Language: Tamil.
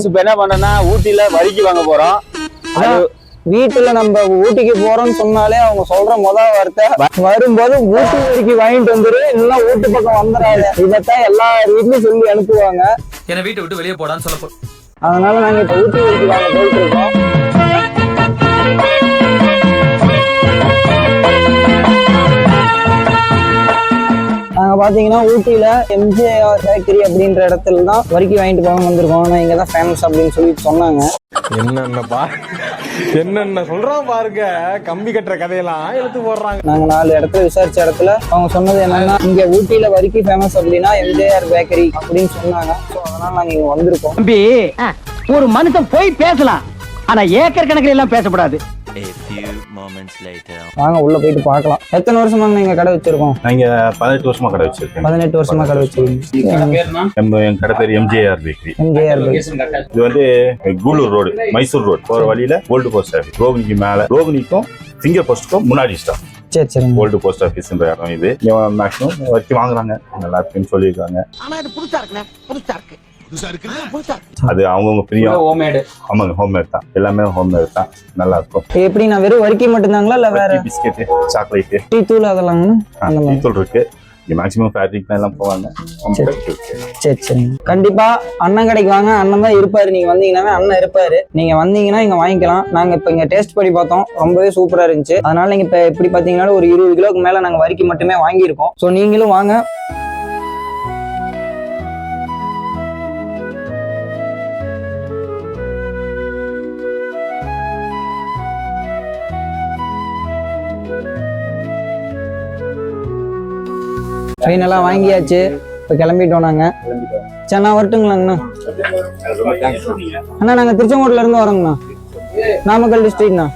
இப்ப என்ன பண்ணனா ஊட்டில வரிக்கு வாங்க போறோம். வீட்டுல நம்ம ஊட்டிக்கு போறோம்னு சொன்னாலே அவங்க சொல்ற முதல் வார்த்தை வரும்போது ஊட்டி வரைக்கும் வாங்கிட்டு வந்துரு, இல்லைன்னா ஊட்டி பக்கம் வந்துடாது. இதைத்தான் எல்லா வீட்லயும் சொல்லி அனுப்புவாங்க. என்ன வீட்டை விட்டு வெளியே போடான்னு சொல்லப்போ, அதனால நாங்க இப்ப ஊட்டி வரைக்கும் வாங்க போயிட்டு இருக்கோம். நாங்க பாத்தீங்கன்னா ஊட்டியில எம்ஜிஆர் பேக்கரி அப்படின்ற இடத்துல தான் வரிக்கி வாங்கிட்டு போக வந்திருக்கோம். ஆனா இங்கதான் ஃபேமஸ் அப்படின்னு சொல்லிட்டு சொன்னாங்க. என்னென்ன சொல்றான் பாருங்க, கம்பி கட்டுற கதையெல்லாம் எடுத்து போடுறாங்க. நாங்க 4 இடத்துல விசாரிச்ச இடத்துல அவங்க சொன்னது என்னன்னா, இங்க ஊட்டியில வரிக்கி ஃபேமஸ் அப்படின்னா எம்ஜிஆர் பேக்கரி அப்படின்னு சொன்னாங்க. ஸோ அதனால நாங்க இங்க வந்திருக்கோம். தம்பி, ஒரு மனுஷன் போய் பேசலாம், ஆனா ஏக்கர் கணக்கில் எல்லாம் பேசக்கூடாது. வாங்க உள்ள போயிட்டு பார்க்கலாம். எத்தனை வருஷமா நீங்க கடை வச்சிருக்கோம்? நாங்க 18 வருஷமா கடை வச்சிருக்கேன். 18 வருஷமா கடை வச்சிருக்கீங்க. என் கடை பேர் எம்ஜிஆர் பேக்கரி. எம்ஜிஆர் பேக்கரி இது வந்து கூலூர் ரோடு, மைசூர் ரோடு போற வழியில ஓல்டு போஸ்ட் ஆஃபீஸ், ரோகிணிக்கு மேல, ரோகிணிக்கும் சிங்கர் போஸ்ட்டுக்கும் முன்னாடி ஸ்டாப். சரி. ஓல்டு போஸ்ட் ஆஃபீஸ்ன்ற இடம் இது. மேக்ஸிமம் வச்சு வாங்குறாங்க, நல்லா இருக்குன்னு சொல்லியிருக்காங்க. ஆனா இது புதுசா இருக்குண்ணே, புதுசா இருக்கு. அது அவங்கவுங்க பிரியம். ஆமாங்க, ஹோம்மேட் தான், எல்லாமே ஹோம்மேட் தான், நல்லா இருக்கும். எப்படி நான் வெறும் வரிக்கி மட்டும்தாங்களா இல்ல வேற பிஸ்கெட், சாக்லேட், டீ தூள் அதெல்லாம்? டீ தூள் இருக்கு. மேக்ஸிமம் ஃபேக்டரிக்கு எல்லாம் போவாங்க. சரி. கண்டிப்பா அண்ணன் கடைக்கு வாங்க, அண்ணன் தான் இருப்பாரு. நீங்க வந்தீங்கன்னா அண்ணன் இருப்பாரு. நீங்க வந்தீங்கன்னா இங்க வாங்கிக்கலாம். நாங்க இப்ப இங்க டேஸ்ட் பண்ணி பார்த்தோம், ரொம்பவே சூப்பரா இருந்துச்சு. அதனால நீங்க இப்ப எப்படி பாத்தீங்கன்னா ஒரு 20 கிலோக்கு மேல நாங்க வரிக்கி மட்டுமே வாங்கியிருக்கோம். ஸோ நீங்களும் வாங்க. ஃபைனலாக வாங்கியாச்சு. இப்போ கிளம்பிட்டோம் நாங்க. சரி, நான் வரட்டுங்களாங்கண்ணா? அண்ணா நாங்கள் திருச்செங்கோட்டில் இருந்து வரோங்கண்ணா, நாமக்கல் டிஸ்ட்ரிக்ட்ண்ணா.